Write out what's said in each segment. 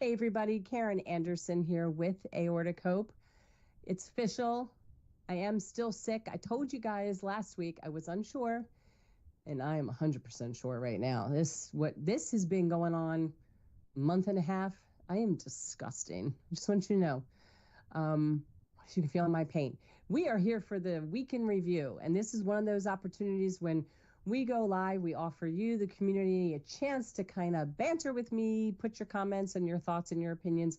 Hey everybody, Karen Anderson here with Aortic Hope. It's official. I am still sick. I told you guys last week I was unsure, and I am 100% sure right now. This has been going on a month and a half. I am disgusting. I just want you to know. Um, you can feel my pain. We are here for the week in review, and this is one of those opportunities when we go live. We offer you, the community, a chance to kind of banter with me, put your comments and your thoughts and your opinions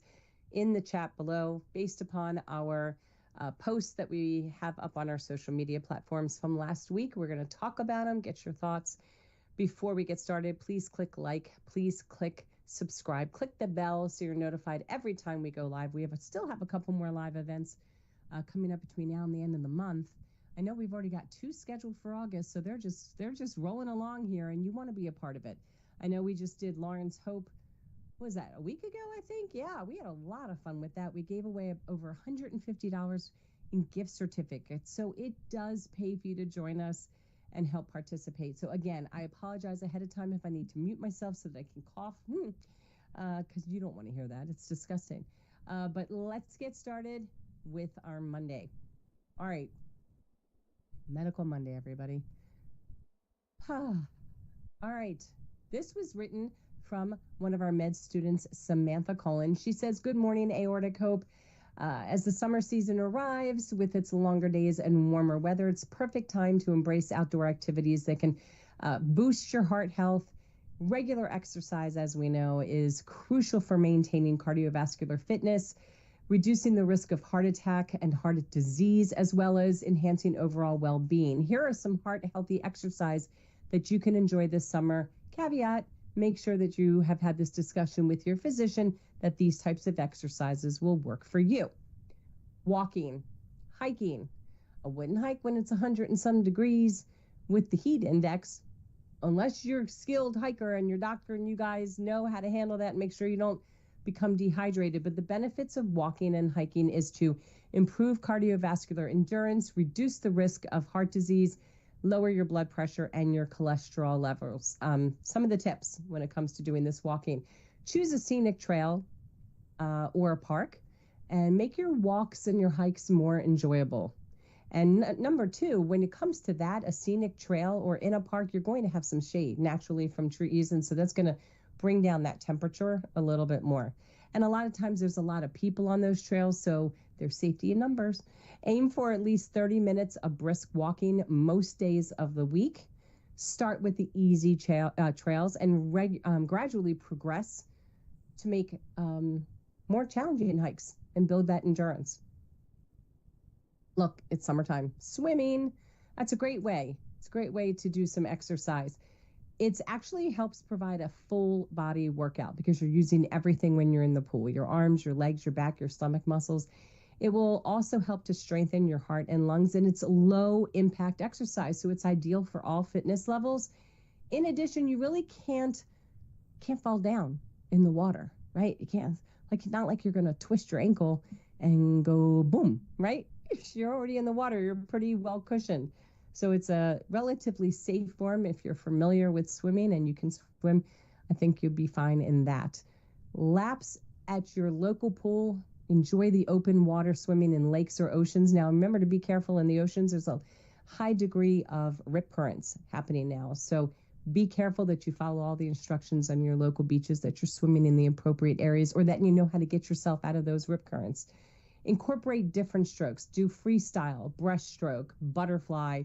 in the chat below based upon our posts that we have up on our social media platforms from last week. We're going to talk about them, get your thoughts. Before we get started, please click like, please click subscribe, click the bell so you're notified every time we go live. We still have a couple more live events coming up between now and the end of the month. I know we've already got 2 scheduled for August, so they're just rolling along here, and you want to be a part of it. I know we just did Lawrence Hope. What was that, a week ago, I think? Yeah, we had a lot of fun with that. We gave away over $150 in gift certificates, so it does pay for you to join us and help participate. So again, I apologize ahead of time if I need to mute myself so that I can cough, because you don't want to hear that. It's disgusting. But let's get started with our Monday. All right. Medical Monday, everybody. All right. This was written from one of our med students, Samantha Cullen. She says, "Good morning, Aortic Hope. As the summer season arrives with its longer days and warmer weather, it's perfect time to embrace outdoor activities that can boost your heart health. Regular exercise, as we know, is crucial for maintaining cardiovascular fitness, reducing the risk of heart attack and heart disease, as well as enhancing overall well-being. Here are some heart-healthy exercise that you can enjoy this summer. Caveat, make sure that you have had this discussion with your physician that these types of exercises will work for you. Walking, hiking. I wouldn't hike when it's 100 and some degrees with the heat index, unless you're a skilled hiker and your doctor and you guys know how to handle that and make sure you don't become dehydrated. But the benefits of walking and hiking is to improve cardiovascular endurance, reduce the risk of heart disease, lower your blood pressure and your cholesterol levels. Some of the tips when it comes to doing this walking: choose a scenic trail or a park and make your walks and your hikes more enjoyable. And number 2, when it comes to that, a scenic trail or in a park, you're going to have some shade naturally from trees. And so that's going to bring down that temperature a little bit more. And a lot of times there's a lot of people on those trails, so there's safety in numbers. Aim for at least 30 minutes of brisk walking most days of the week. Start with the easy trails and gradually progress to make more challenging hikes and build that endurance. Look, it's summertime. Swimming, that's a great way. It's a great way to do some exercise. It actually helps provide a full body workout because you're using everything when you're in the pool: your arms, your legs, your back, your stomach muscles. It will also help to strengthen your heart and lungs, and it's low impact exercise, so it's ideal for all fitness levels. In addition, you really can't fall down in the water, right? You can't, not like you're going to twist your ankle and go boom, right? If you're already in the water, you're pretty well cushioned. So it's a relatively safe form. If you're familiar with swimming and you can swim, I think you'll be fine in that. Laps at your local pool. Enjoy the open water swimming in lakes or oceans. Now, remember to be careful in the oceans. There's a high degree of rip currents happening now. So be careful that you follow all the instructions on your local beaches, that you're swimming in the appropriate areas, or that you know how to get yourself out of those rip currents. Incorporate different strokes. Do freestyle, breaststroke, butterfly,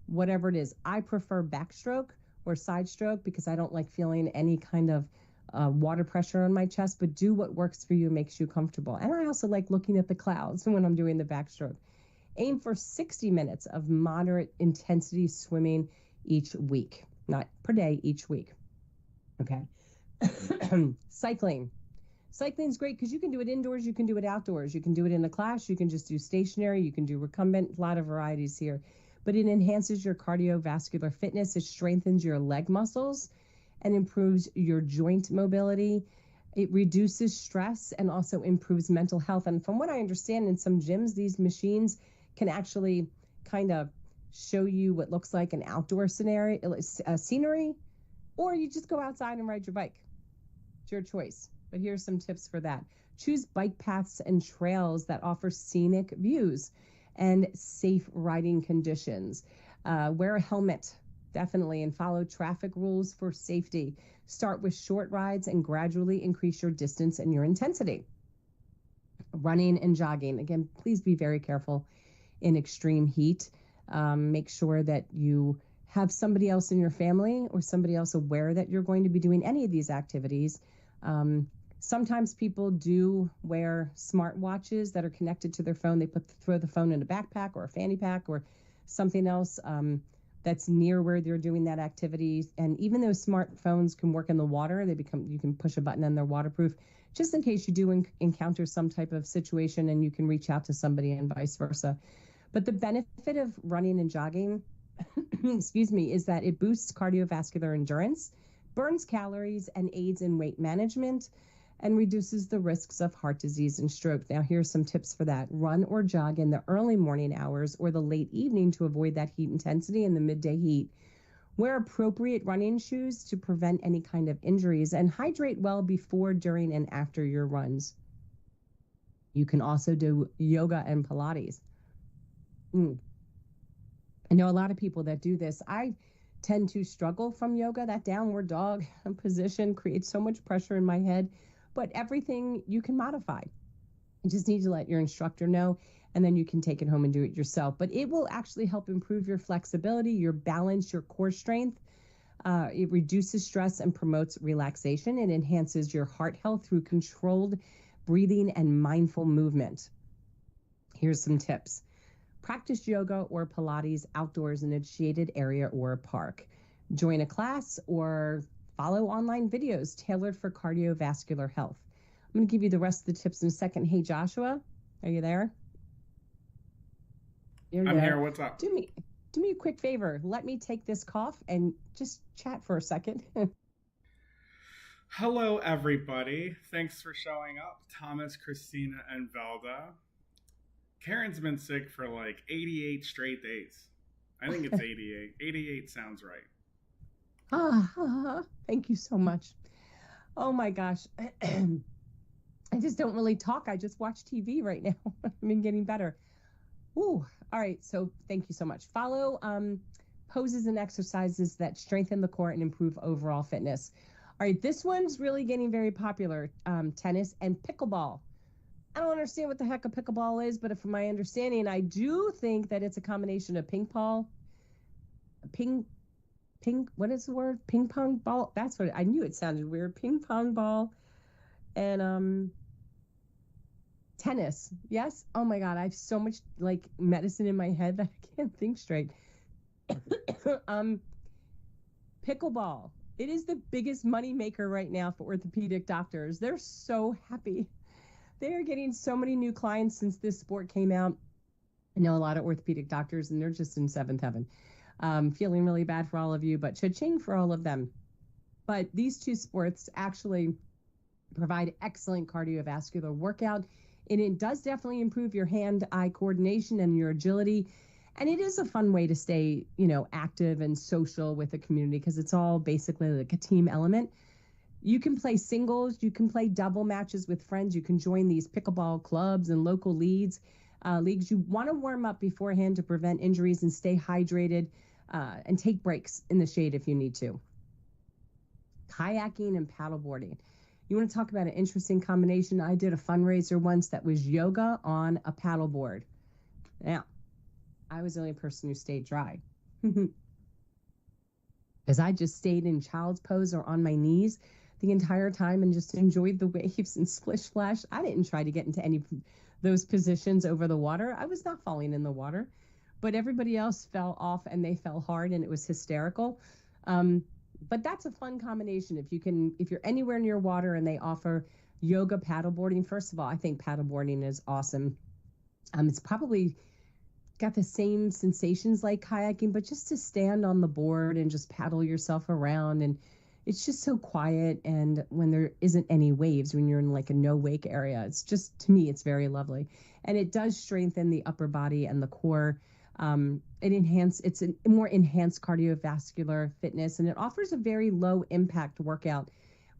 whatever it is. I prefer backstroke or side stroke because I don't like feeling any kind of water pressure on my chest, but do what works for you and makes you comfortable. And I also like looking at the clouds when I'm doing the backstroke. Aim for 60 minutes of moderate intensity swimming each week, not per day, each week. Okay. Cycling. Cycling is great because you can do it indoors, you can do it outdoors, you can do it in a class, you can just do stationary, you can do recumbent, a lot of varieties here. But it enhances your cardiovascular fitness, it strengthens your leg muscles, and improves your joint mobility. It reduces stress and also improves mental health. And from what I understand, in some gyms, these machines can actually kind of show you what looks like an outdoor scenery, or you just go outside and ride your bike. It's your choice. but here's some tips for that. Choose bike paths and trails that offer scenic views and safe riding conditions. Wear a helmet, definitely, and follow traffic rules for safety. Start with short rides and gradually increase your distance and your intensity. Running and jogging. Again, please be very careful in extreme heat. Make sure that you have somebody else in your family or somebody else aware that you're going to be doing any of these activities. Sometimes people do wear smart watches that are connected to their phone. They throw the phone in a backpack or a fanny pack or something else that's near where they're doing that activity. And even though smartphones can work in the water, you can push a button and they're waterproof, just in case you do encounter some type of situation and you can reach out to somebody and vice versa. But the benefit of running and jogging, excuse me, is that it boosts cardiovascular endurance, burns calories, and aids in weight management, and reduces the risks of heart disease and stroke. Now, here's some tips for that. Run or jog in the early morning hours or the late evening to avoid that heat intensity and the midday heat. Wear appropriate running shoes to prevent any kind of injuries, and hydrate well before, during, and after your runs. You can also do yoga and Pilates. I know a lot of people that do this. I tend to struggle from yoga. That downward dog position creates so much pressure in my head, but everything you can modify. You just need to let your instructor know, and then you can take it home and do it yourself. But it will actually help improve your flexibility, your balance, your core strength. It reduces stress and promotes relaxation. It enhances your heart health through controlled breathing and mindful movement. Here's some tips. Practice yoga or Pilates outdoors in a shaded area or a park. Join a class or follow online videos tailored for cardiovascular health. I'm going to give you the rest of the tips in a second. Hey, Joshua, are you there? I'm here. What's up? Do me a quick favor. Let me take this cough and just chat for a second. Hello, everybody. Thanks for showing up. Thomas, Christina, and Velda. Karen's been sick for like 88 straight days. I think it's 88. 88 sounds right. Thank you so much. Oh my gosh. I just don't really talk. I just watch TV right now. I've been getting better. Ooh. All right. So thank you so much. Follow poses and exercises that strengthen the core and improve overall fitness. All right. This one's really getting very popular. Tennis and pickleball. I don't understand what the heck a pickleball is, but from my understanding, I do think that it's a combination of what is the word? Ping pong ball? That's what I knew. It sounded weird. Ping pong ball and tennis. Yes. Oh my God. I have so much like medicine in my head that I can't think straight. Pickleball. It is the biggest money maker right now for orthopedic doctors. They're so happy. They are getting so many new clients since this sport came out. I know a lot of orthopedic doctors, and they're just in seventh heaven. Feeling really bad for all of you, but cha-ching for all of them. But these two sports actually provide excellent cardiovascular workout, and it does definitely improve your hand-eye coordination and your agility. And it is a fun way to stay, active and social with the community because it's all basically like a team element. You can play singles, you can play double matches with friends, you can join these pickleball clubs and local leagues. You want to warm up beforehand to prevent injuries and stay hydrated and take breaks in the shade if you need to. Kayaking and paddleboarding. You want to talk about an interesting combination? I did a fundraiser once that was yoga on a paddleboard. Now, I was the only person who stayed dry. Because I just stayed in child's pose or on my knees the entire time and just enjoyed the waves and splish splash. I didn't try to get into any of those positions over the water. I was not falling in the water, but everybody else fell off and they fell hard and it was hysterical. But that's a fun combination. If you're anywhere near water and they offer yoga paddleboarding, first of all, I think paddleboarding is awesome. It's probably got the same sensations like kayaking, but just to stand on the board and just paddle yourself around, and it's just so quiet. And when there isn't any waves, when you're in like a no wake area, it's just, to me, it's very lovely. And it does strengthen the upper body and the core. It's a more enhanced cardiovascular fitness, and it offers a very low impact workout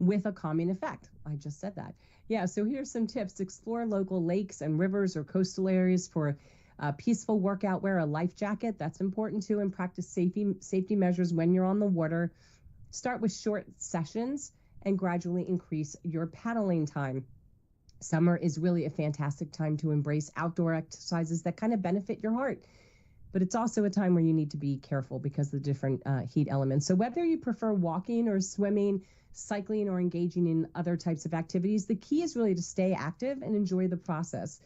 with a calming effect. I just said that. Yeah, so here's some tips. Explore local lakes and rivers or coastal areas for a peaceful workout. Wear a life jacket. That's important too. And practice safety measures when you're on the water. Start with short sessions and gradually increase your paddling time. Summer is really a fantastic time to embrace outdoor exercises that kind of benefit your heart. But it's also a time where you need to be careful because of the different heat elements. So whether you prefer walking or swimming, cycling, or engaging in other types of activities, the key is really to stay active and enjoy the process.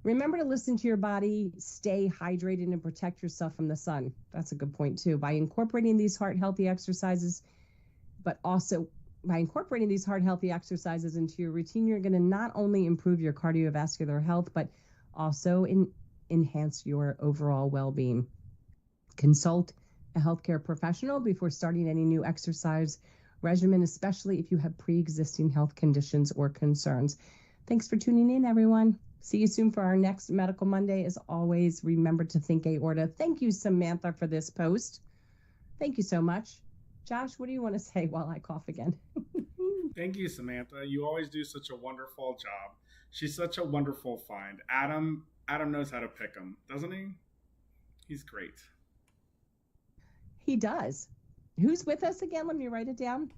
Remember to listen to your body, stay hydrated, and protect yourself from the sun. That's a good point too. By incorporating these heart-healthy exercises, but also by incorporating these heart-healthy exercises into your routine, you're going to not only improve your cardiovascular health, but also enhance your overall well-being. Consult a healthcare professional before starting any new exercise regimen, especially if you have pre-existing health conditions or concerns. Thanks for tuning in, everyone. See you soon for our next Medical Monday. As always, remember to think aorta. Thank you, Samantha, for this post. Thank you so much. Josh, what do you want to say while I cough again? Thank you, Samantha. You always do such a wonderful job. She's such a wonderful find. Adam knows how to pick them, doesn't he? He's great. He does. Who's with us again? Let me write it down.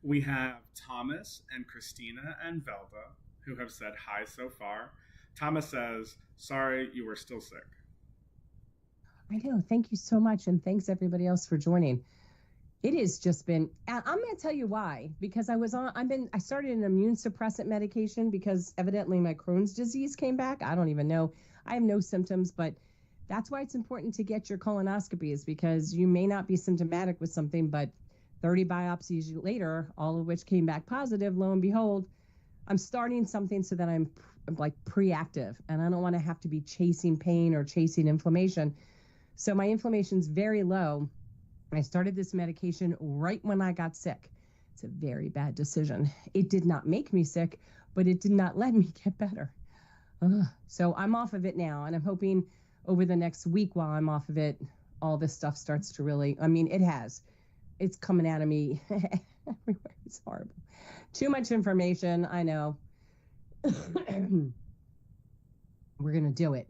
We have Thomas and Christina and Velda, who have said hi so far. Thomas says, sorry you were still sick. I know. Thank you so much. And thanks everybody else for joining. It has just been, I'm going to tell you why, because I started an immune suppressant medication because evidently my Crohn's disease came back. I don't even know. I have no symptoms, but that's why it's important to get your colonoscopies, because you may not be symptomatic with something, but 30 biopsies later, all of which came back positive, lo and behold, I'm starting something so that I'm like pre-active, and I don't want to have to be chasing pain or chasing inflammation. So my inflammation's very low. I started this medication right when I got sick. It's a very bad decision. It did not make me sick, but it did not let me get better. So I'm off of it now, and I'm hoping over the next week while I'm off of it, all this stuff starts to really, it has. It's coming out of me everywhere. It's horrible. Too much information, I know. We're going to do it.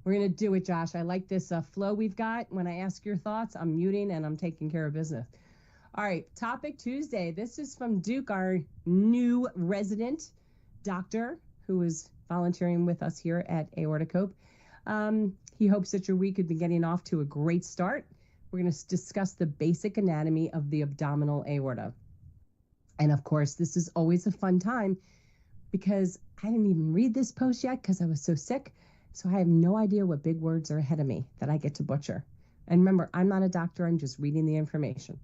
We're going to do it, Josh. I like this flow we've got. When I ask your thoughts, I'm muting and I'm taking care of business. All right, Topic Tuesday. This is from Duke, our new resident doctor who is volunteering with us here at Aortic Hope. He hopes that your week could be getting off to a great start. We're going to discuss the basic anatomy of the abdominal aorta. And of course, this is always a fun time because I didn't even read this post yet because I was so sick. So I have no idea what big words are ahead of me that I get to butcher. And remember, I'm not a doctor. I'm just reading the information.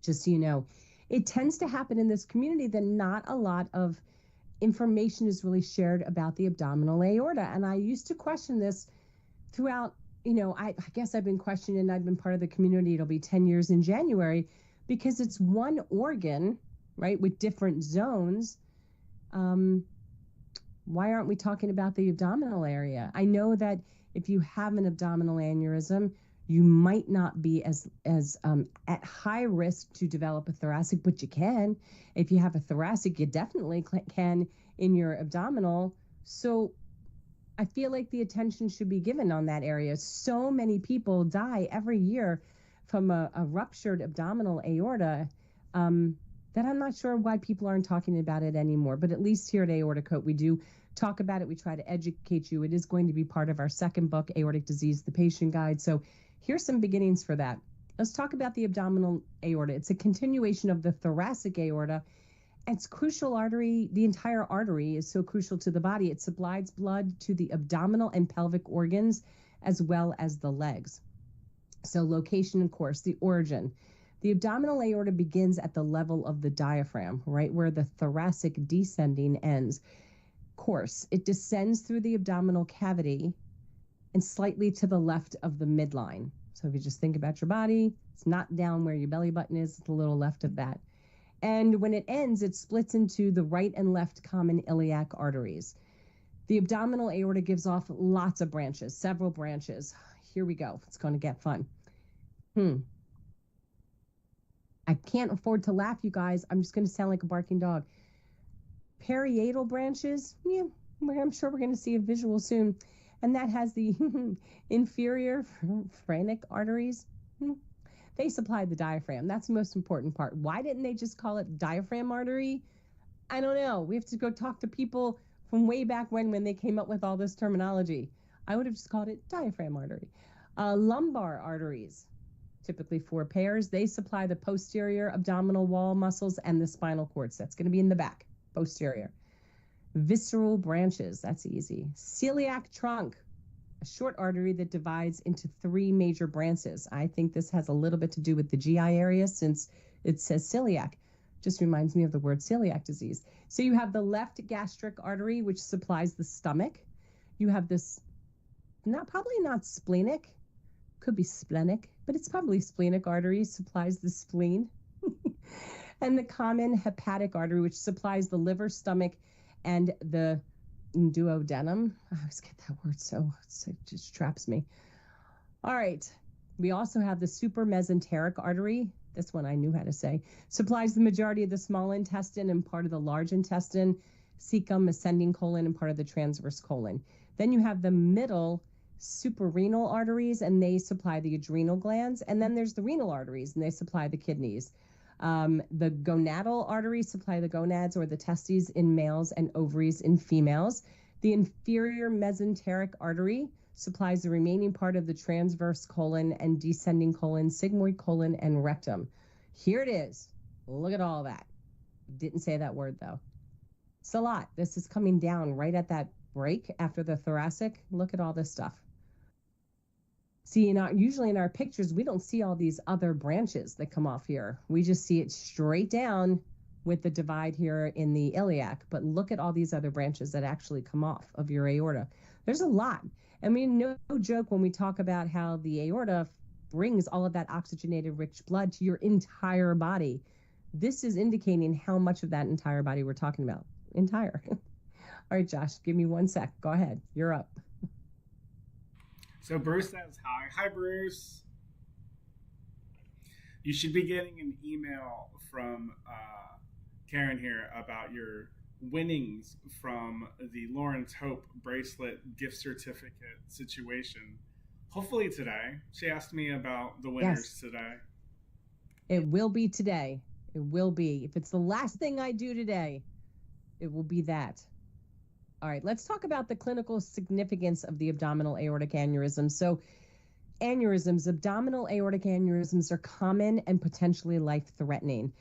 Just so you know, it tends to happen in this community that not a lot of information is really shared about the abdominal aorta. And I used to question this throughout, I guess I've been questioning, and I've been part of the community. It'll be 10 years in January because it's one organ, right, with different zones. Why aren't we talking about the abdominal area? I know that if you have an abdominal aneurysm, you might not be as at high risk to develop a thoracic, but you can. If you have a thoracic, you definitely can in your abdominal. So I feel like the attention should be given on that area. So many people die every year from a ruptured abdominal aorta that I'm not sure why people aren't talking about it anymore. But at least here at Aortic Hope, we do talk about it. We try to educate you. It is going to be part of our second book, Aortic Disease, the Patient Guide. So here's some beginnings for that. Let's talk about the abdominal aorta. It's a continuation of the thoracic aorta. It's crucial artery. The entire artery is so crucial to the body. It supplies blood to the abdominal and pelvic organs as well as the legs. So location, of course, the origin. The abdominal aorta begins at the level of the diaphragm, right where the thoracic descending ends. Course, it descends through the abdominal cavity and slightly to the left of the midline. So if you just think about your body, it's not down where your belly button is, it's a little left of that. And when it ends, it splits into the right and left common iliac arteries. The abdominal aorta gives off lots of branches, several branches. Here we go. It's going to get fun. I can't afford to laugh, you guys. I'm just going to sound like a barking dog. Parietal branches, yeah, I'm sure we're going to see a visual soon. And that has the inferior phrenic arteries. They supply the diaphragm. That's the most important part. Why didn't they just call it diaphragm artery? I don't know. We have to go talk to people from way back when they came up with all this terminology. I would have just called it diaphragm artery. Lumbar arteries, typically 4 pairs. They supply the posterior abdominal wall muscles and the spinal cord. So that's going to be in the back, posterior. Visceral branches, that's easy. Celiac trunk, a short artery that divides into 3 major branches. I think this has a little bit to do with the GI area since it says celiac. Just reminds me of the word celiac disease. So you have the left gastric artery, which supplies the stomach. You have this, probably not splenic, could be splenic, but it's probably splenic artery, supplies the spleen. And the common hepatic artery, which supplies the liver, stomach, and the duodenum. I always get that word, so it just traps me. All right. We also have the supramesenteric artery. This one I knew how to say. Supplies the majority of the small intestine and part of the large intestine, cecum, ascending colon, and part of the transverse colon. Then you have the middle suprarenal arteries, and they supply the adrenal glands. And then there's the renal arteries, and they supply the kidneys. The gonadal arteries supply the gonads or the testes in males and ovaries in females. The inferior mesenteric artery supplies the remaining part of the transverse colon and descending colon, sigmoid colon, and rectum. Here it is. Look at all that. Didn't say that word, though. It's a lot. This is coming down right at that break after the thoracic. Look at all this stuff. See, usually in our pictures, we don't see all these other branches that come off here. We just see it straight down with the divide here in the iliac. But look at all these other branches that actually come off of your aorta. There's a lot. I mean, no joke when we talk about how the aorta brings all of that oxygenated rich blood to your entire body. This is indicating how much of that entire body we're talking about. Entire. All right, Josh, give me 1 sec. Go ahead. You're up. So Bruce says hi. Hi, Bruce. You should be getting an email from Karen here about your winnings from the Lawrence Hope bracelet gift certificate situation. Hopefully today. She asked me about the winners today. It will be today. It will be. If it's the last thing I do today, it will be that. All right, let's talk about the clinical significance of the abdominal aortic aneurysm. So aneurysms, abdominal aortic aneurysms are common and potentially life-threatening.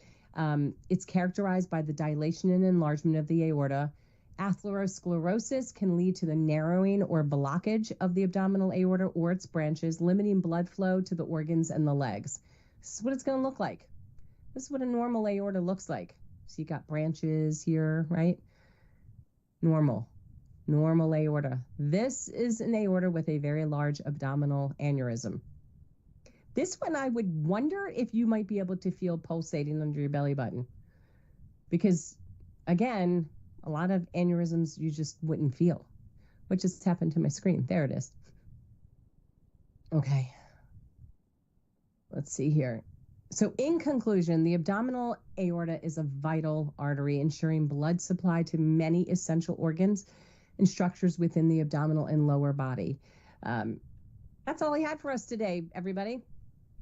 It's characterized by the dilation and enlargement of the aorta. Atherosclerosis can lead to the narrowing or blockage of the abdominal aorta or its branches, limiting blood flow to the organs and the legs. This is what it's going to look like. This is what a normal aorta looks like. So you got branches here, right? Normal aorta. This is an aorta with a very large abdominal aneurysm. This one, I would wonder if you might be able to feel pulsating under your belly button. Because, again, a lot of aneurysms you just wouldn't feel. What just happened to my screen? There it is. Okay. Let's see here. So in conclusion, the abdominal aorta is a vital artery ensuring blood supply to many essential organs and structures within the abdominal and lower body. That's all I had for us today, everybody.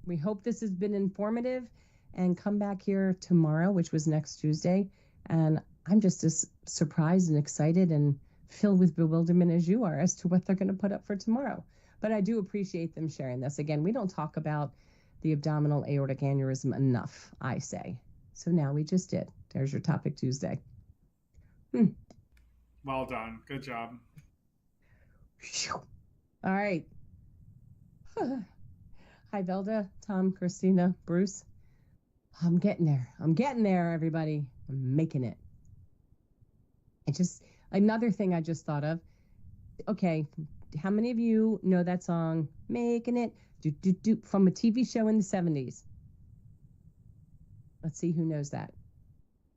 We hope this has been informative, and come back here tomorrow, which was next Tuesday. And I'm just as surprised and excited and filled with bewilderment as you are as to what they're going to put up for tomorrow. But I do appreciate them sharing this. Again, we don't talk about the abdominal aortic aneurysm enough, I say. So now we just did. There's your topic Tuesday. Well done. Good job. All right. Hi, Velda, Tom, Christina, Bruce. I'm getting there, everybody. I'm making it. Another thing I just thought of. Okay, how many of you know that song, Making It, from a TV show in the 70s? Let's see who knows that.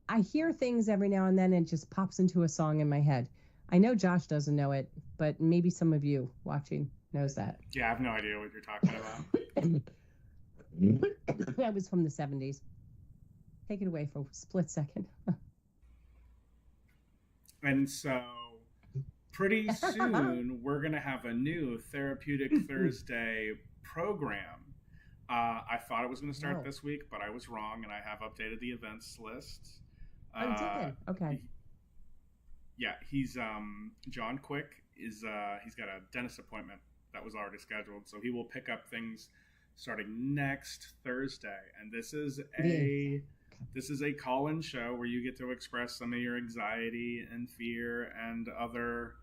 I hear things every now and then and it just pops into a song in my head. I know Josh doesn't know it, but maybe some of you watching knows that. Yeah, I have no idea what you're talking about. That was from the 70s. Take it away for a split second. And so pretty soon we're going to have a new Therapeutic Thursday program. I thought it was going to start this week, but I was wrong, and I have updated the events list. Oh, you did? Okay. Yeah, he's John Quick is he's got a dentist appointment that was already scheduled, so he will pick up things starting next Thursday. And this is a call-in show where you get to express some of your anxiety and fear and other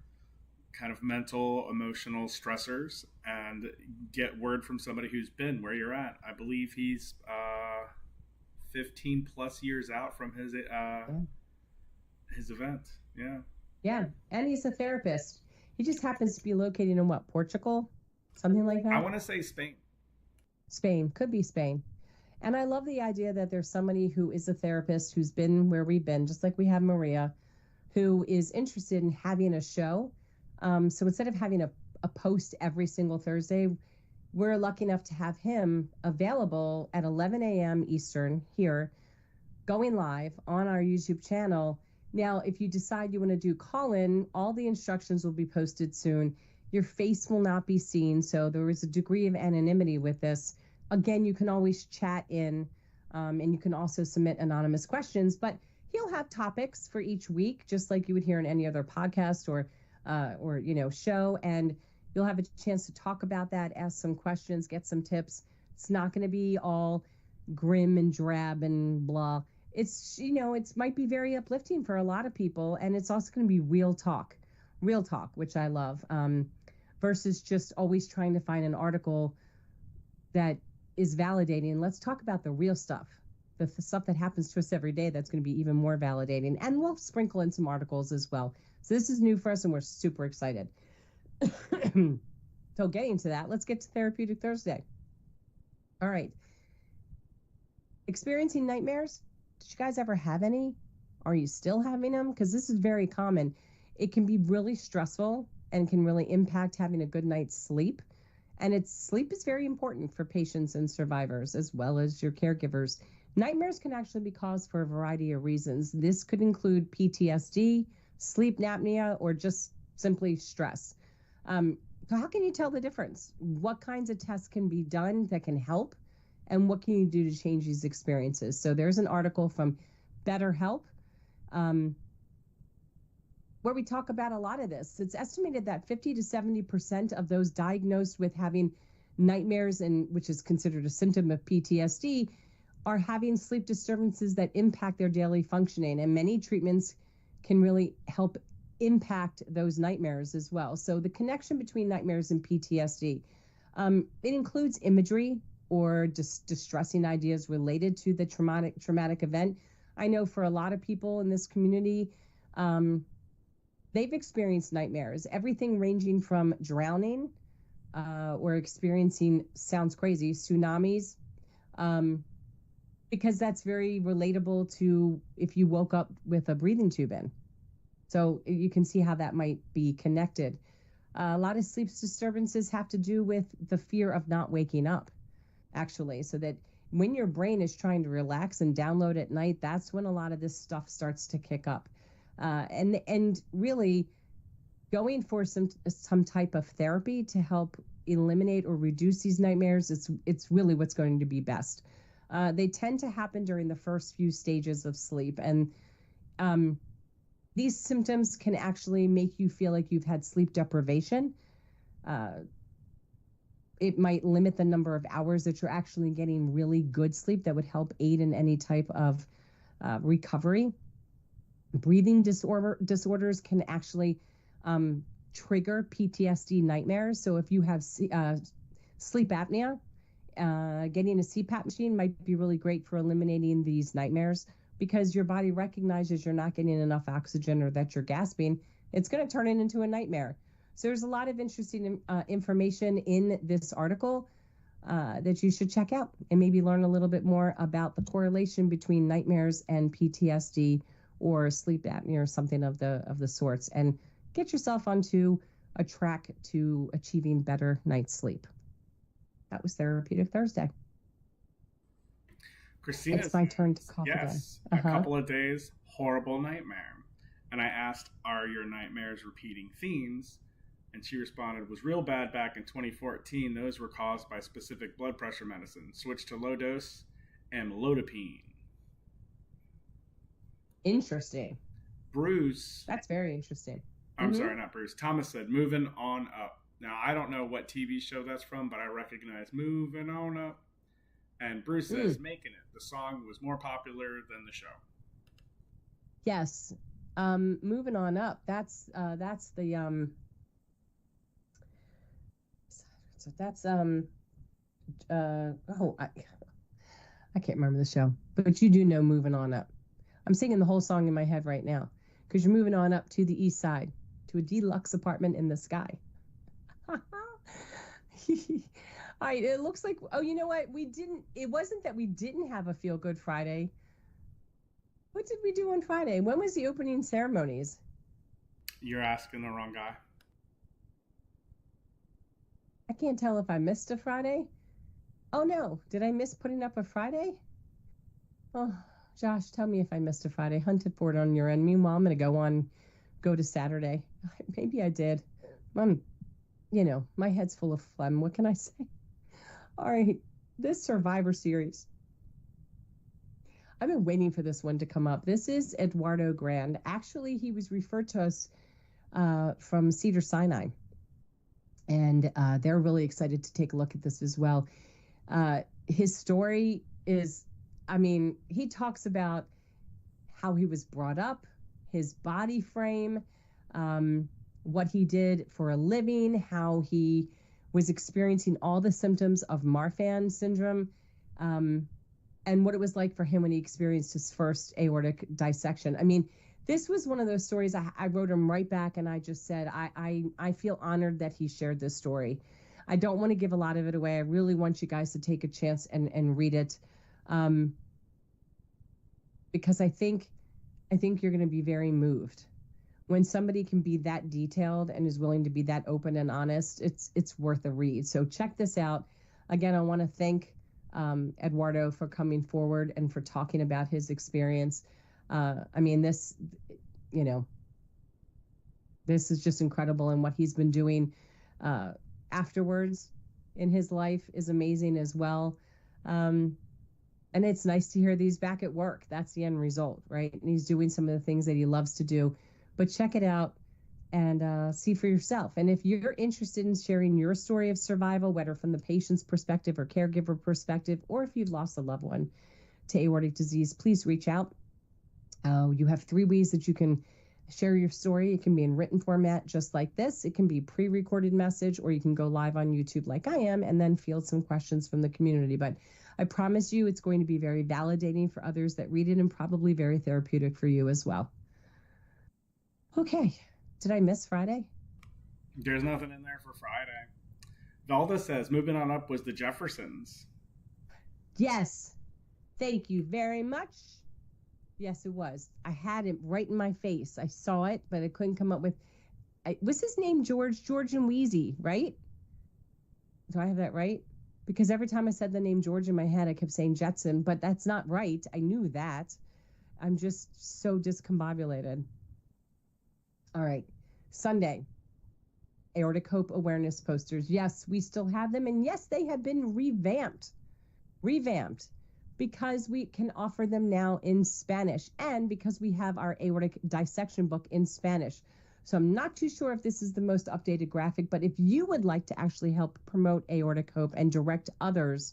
kind of mental, emotional stressors, and get word from somebody who's been where you're at. I believe he's 15 plus years out from his event. Yeah, and he's a therapist. He just happens to be located in what, Portugal, something like that? I want to say Spain, could be Spain. And I love the idea that there's somebody who is a therapist who's been where we've been, just like we have Maria, who is interested in having a show. So instead of having a post every single Thursday, we're lucky enough to have him available at 11 a.m. Eastern here, going live on our YouTube channel. Now, if you decide you want to do call-in, all the instructions will be posted soon. Your face will not be seen, so there is a degree of anonymity with this. Again, you can always chat in, and you can also submit anonymous questions, but he'll have topics for each week, just like you would hear in any other podcast or show, and you'll have a chance to talk about that, ask some questions, get some tips. It's not going to be all grim and drab and blah. It's, it might be very uplifting for a lot of people, and it's also going to be real talk, which I love, versus just always trying to find an article that is validating. Let's talk about the real stuff, the stuff that happens to us every day that's going to be even more validating, and we'll sprinkle in some articles as well. So this is new for us, and we're super excited. So getting to that, let's get to Therapeutic Thursday. All right. Experiencing nightmares? Did you guys ever have any? Are you still having them? Because this is very common. It can be really stressful and can really impact having a good night's sleep. And sleep is very important for patients and survivors, as well as your caregivers. Nightmares can actually be caused for a variety of reasons. This could include PTSD, sleep apnea, or just simply stress. So how can you tell the difference? What kinds of tests can be done that can help? And what can you do to change these experiences? So there's an article from BetterHelp where we talk about a lot of this. It's estimated that 50 to 70% of those diagnosed with having nightmares, and which is considered a symptom of PTSD, are having sleep disturbances that impact their daily functioning. And many treatments can really help impact those nightmares as well. So the connection between nightmares and PTSD, it includes imagery or distressing ideas related to the traumatic event. I know for a lot of people in this community, they've experienced nightmares, everything ranging from drowning or experiencing, sounds crazy, tsunamis, because that's very relatable to if you woke up with a breathing tube in. So you can see how that might be connected. A lot of sleep disturbances have to do with the fear of not waking up, actually, so that when your brain is trying to relax and download at night, that's when a lot of this stuff starts to kick up. And really going for some type of therapy to help eliminate or reduce these nightmares, it's really what's going to be best. They tend to happen during the first few stages of sleep, and these symptoms can actually make you feel like you've had sleep deprivation. It might limit the number of hours that you're actually getting really good sleep that would help aid in any type of recovery. Breathing disorders can actually trigger PTSD nightmares. So if you have sleep apnea, getting a CPAP machine might be really great for eliminating these nightmares, because your body recognizes you're not getting enough oxygen or that you're gasping. It's going to turn it into a nightmare. So there's a lot of interesting information in this article that you should check out and maybe learn a little bit more about the correlation between nightmares and PTSD or sleep apnea or something of the sorts, and get yourself onto a track to achieving better night's sleep. That was Therapeutic Thursday. Christina It's my turn to says, cough again. yes, a couple of days, horrible nightmare. And I asked, are your nightmares repeating themes? And she responded, was real bad back in 2014. Those were caused by specific blood pressure medicine. Switched to low dose amlodipine. Interesting. Bruce. That's very interesting. I'm sorry, not Bruce. Thomas said, moving on up. Now, I don't know what TV show that's from, but I recognize moving on up. And Bruce says, making it. The song was more popular than the show. Yes. Moving on up. That's the so that's I can't remember the show, but you do know moving on up. I'm singing the whole song in my head right now because you're moving on up to the east side to a deluxe apartment in the sky. All right, it looks like, oh, you know what? It wasn't that we didn't have a Feel Good Friday. What did we do on Friday? When was the opening ceremonies? You're asking the wrong guy. I can't tell if I missed a Friday. Oh, no. Did I miss putting up a Friday? Oh, Josh, tell me if I missed a Friday. Hunt it for it on your end. Meanwhile, I'm going to go to Saturday. Maybe I did. My head's full of phlegm. What can I say? All right. This Survivor Series. I've been waiting for this one to come up. This is Eduardo Grande. Actually, he was referred to us from Cedars-Sinai. And they're really excited to take a look at this as well. His story is, he talks about how he was brought up, his body frame, what he did for a living, how he was experiencing all the symptoms of Marfan syndrome, and what it was like for him when he experienced his first aortic dissection. This was one of those stories I wrote him right back, and I just said, I feel honored that he shared this story. I don't want to give a lot of it away. I really want you guys to take a chance and read it, because I think you're going to be very moved. When somebody can be that detailed and is willing to be that open and honest, it's worth a read. So check this out. Again, I want to thank Eduardo for coming forward and for talking about his experience. This is just incredible, and what he's been doing afterwards in his life is amazing as well. And it's nice to hear these back at work. That's the end result, right? And he's doing some of the things that he loves to do. But check it out and see for yourself. And if you're interested in sharing your story of survival, whether from the patient's perspective or caregiver perspective, or if you've lost a loved one to aortic disease, please reach out. You have 3 ways that you can share your story. It can be in written format, just like this. It can be pre-recorded message, or you can go live on YouTube like I am and then field some questions from the community. But I promise you it's going to be very validating for others that read it, and probably very therapeutic for you as well. Okay. Did I miss Friday? There's nothing in there for Friday. Valda says, moving on up was the Jeffersons. Yes. Thank you very much. Yes, it was. I had it right in my face. I saw it, but I couldn't come up with... was his name George and Wheezy, right? Do I have that right? Because every time I said the name George in my head, I kept saying Jetson, but that's not right. I knew that. I'm just so discombobulated. All right. Sunday, Aortic Hope awareness posters. Yes, we still have them. And yes, they have been revamped, because we can offer them now in Spanish, and because we have our aortic dissection book in Spanish. So I'm not too sure if this is the most updated graphic, but if you would like to actually help promote Aortic Hope and direct others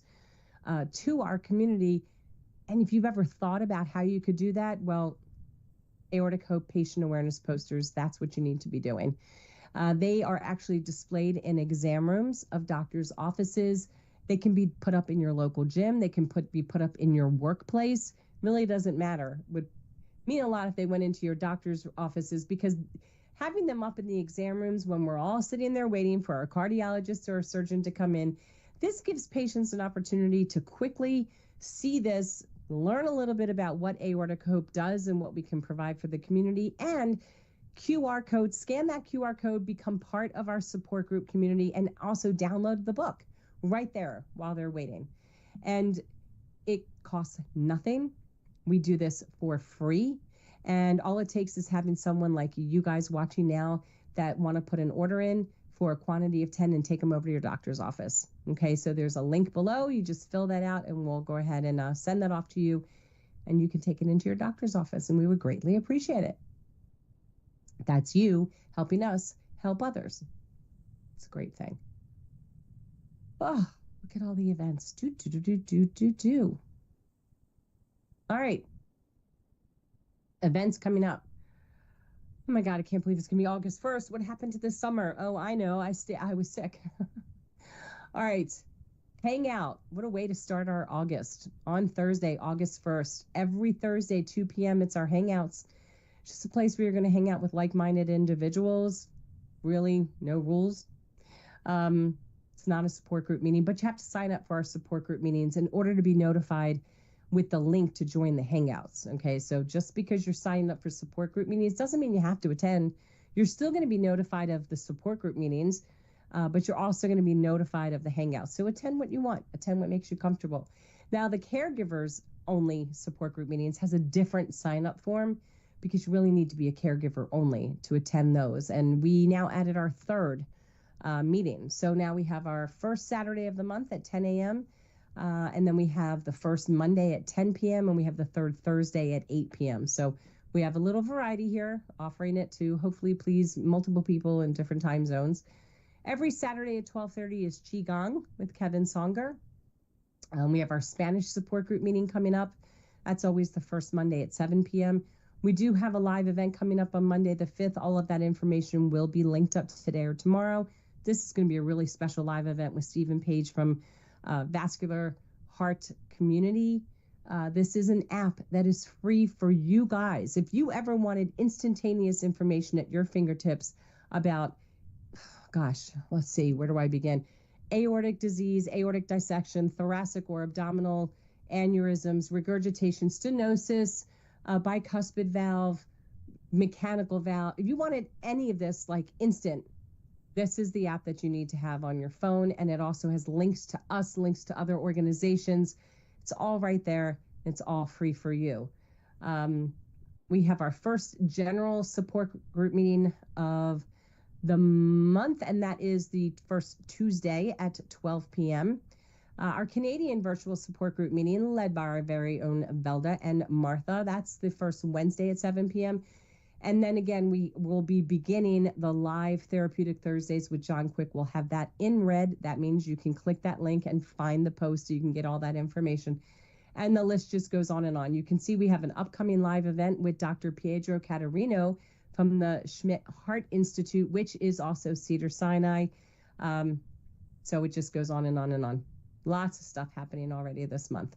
to our community, and if you've ever thought about how you could do that, well, Aortic Hope patient awareness posters, that's what you need to be doing. They are actually displayed in exam rooms of doctors' offices. They can be put up in your local gym. They can be put up in your workplace. Really doesn't matter. Would mean a lot if they went into your doctor's offices, because having them up in the exam rooms when we're all sitting there waiting for our cardiologist or a surgeon to come in, this gives patients an opportunity to quickly see this, learn a little bit about what Aortic Hope does and what we can provide for the community, and QR code, scan that QR code, become part of our support group community, and also download the book right there while they're waiting. And It costs nothing. We do this for free. And all it takes is having someone like you guys watching now that want to put an order in for a quantity of 10 and take them over to your doctor's office. Okay, so there's a link below. You just fill that out and we'll go ahead and send that off to you, and you can take it into your doctor's office, and we would greatly appreciate it. That's you helping us help others. It's a great thing. Oh, look at all the events. Do. All right. Events coming up. Oh my God, I can't believe it's going to be August 1st. What happened to this summer? Oh, I know. I was sick. All right. Hang out. What a way to start our August. On Thursday, August 1st. Every Thursday, 2 p.m., it's our hangouts. Just a place where you're going to hang out with like-minded individuals. Really, no rules. It's not a support group meeting, but you have to sign up for our support group meetings in order to be notified with the link to join the hangouts. Okay, so just because you're signing up for support group meetings doesn't mean you have to attend. You're still going to be notified of the support group meetings, but you're also going to be notified of the hangouts. So attend what you want, attend what makes you comfortable. Now, the caregivers only support group meetings has a different sign up form, because you really need to be a caregiver only to attend those. And we now added our third meeting. So now we have our first Saturday of the month at 10 a.m. And then we have the first Monday at 10 p.m. and we have the third Thursday at 8 p.m. So we have a little variety here, offering it to hopefully please multiple people in different time zones. Every Saturday at 12:30 is Qigong with Kevin Songer. We have our Spanish support group meeting coming up. That's always the first Monday at 7 p.m. We do have a live event coming up on Monday the 5th. All of that information will be linked up today or tomorrow. This is going to be a really special live event with Stephen Page from Vascular Heart Community. This is an app that is free for you guys. If you ever wanted instantaneous information at your fingertips about, gosh, let's see, where do I begin? Aortic disease, aortic dissection, thoracic or abdominal aneurysms, regurgitation, stenosis, bicuspid valve, mechanical valve. If you wanted any of this like instant, this is the app that you need to have on your phone. And it also has links to us, links to other organizations. It's all right there. It's all free for you. We have our first general support group meeting of the month, and that is the first Tuesday at 12 p.m. Our Canadian virtual support group meeting, led by our very own Velda and Martha, that's the first Wednesday at 7 p.m. And then again, we will be beginning the live Therapeutic Thursdays with John Quick. We'll have that in red. That means you can click that link and find the post so you can get all that information. And the list just goes on and on. You can see we have an upcoming live event with Dr. Pietro Caterino from the Schmidt Heart Institute, which is also Cedars-Sinai. So it just goes on and on and on. Lots of stuff happening already this month.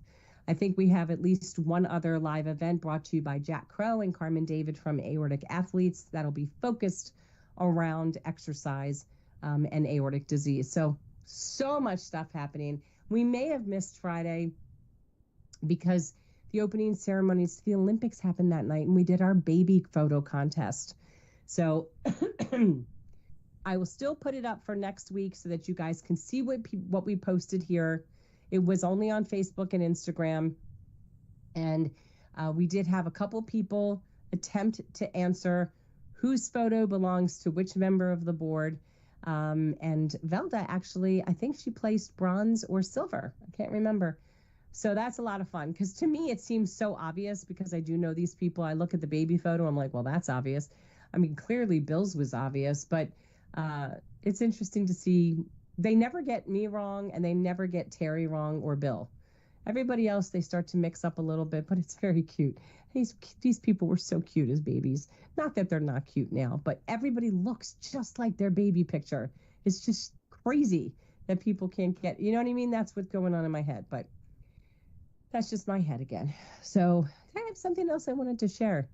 I think we have at least one other live event brought to you by Jack Crow and Carmen David from Aortic Athletes that'll be focused around exercise and aortic disease. So much stuff happening. We may have missed Friday because the opening ceremonies to the Olympics happened that night, and we did our baby photo contest. So I will still put it up for next week so that you guys can see what we posted here. It was only on Facebook and Instagram. And we did have a couple people attempt to answer whose photo belongs to which member of the board. And Velda actually, I think she placed bronze or silver. I can't remember. So that's a lot of fun, because to me, it seems so obvious because I do know these people. I look at the baby photo. I'm like, well, that's obvious. I mean, clearly Bill's was obvious, but it's interesting to see. They never get me wrong, and they never get Terry wrong or Bill. Everybody else, they start to mix up a little bit, but it's very cute. These people were so cute as babies. Not that they're not cute now, but everybody looks just like their baby picture. It's just crazy that people can't get, you know what I mean? That's what's going on in my head, but that's just my head again. So I have something else I wanted to share.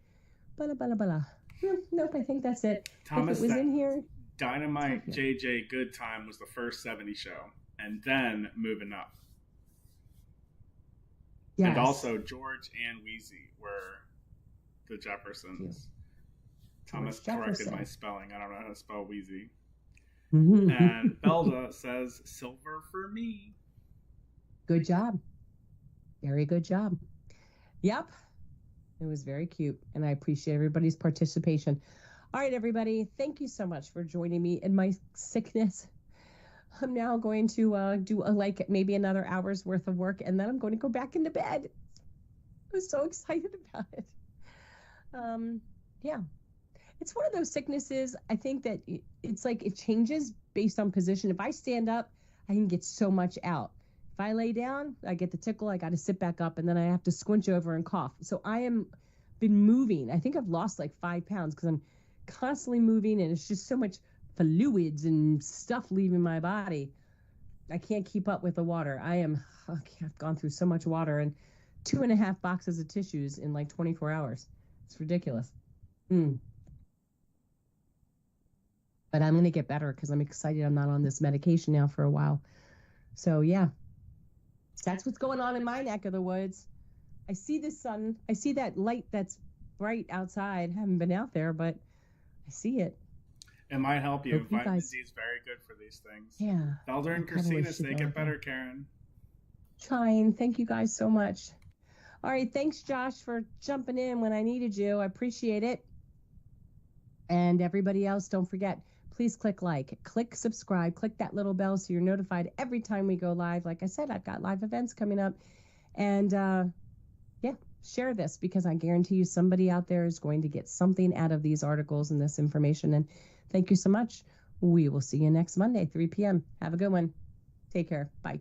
Nope, I think that's it. Thomas, if it was in here. Dynamite JJ Good Time was the first 70 show, and then Moving Up. Yes. And also George and Wheezy were the Jeffersons. Thomas corrected my spelling. I don't know how to spell Wheezy. And Belda says silver for me. Good job. Very good job. Yep. It was very cute. And I appreciate everybody's participation. All right, everybody. Thank you so much for joining me in my sickness. I'm now going to do maybe another hour's worth of work, and then I'm going to go back into bed. I was so excited about it. Yeah. It's one of those sicknesses. I think that it's like it changes based on position. If I stand up, I can get so much out. If I lay down, I get the tickle. I got to sit back up, and then I have to squinch over and cough. So I am been moving. I think I've lost like 5 pounds because I'm constantly moving, and it's just so much fluids and stuff leaving my body. I can't keep up with the water. I've gone through so much water and 2.5 boxes of tissues in like 24 hours. It's ridiculous. But I'm going to get better because I'm excited I'm not on this medication now for a while. So yeah, that's what's going on in my neck of the woods. I see the sun. I see that light that's bright outside. I haven't been out there, but I see it. It might help you. Vitamin D is very good for these things. Yeah. Felder and Christina, they get better, Karen. Trying. Thank you guys so much. All right. Thanks, Josh, for jumping in when I needed you. I appreciate it. And everybody else, don't forget, please click like, click subscribe, click that little bell so you're notified every time we go live. Like I said, I've got live events coming up. And yeah, share this because I guarantee you somebody out there is going to get something out of these articles and this information. And thank you so much. We will see you next Monday, 3 p.m. Have a good one. Take care. Bye.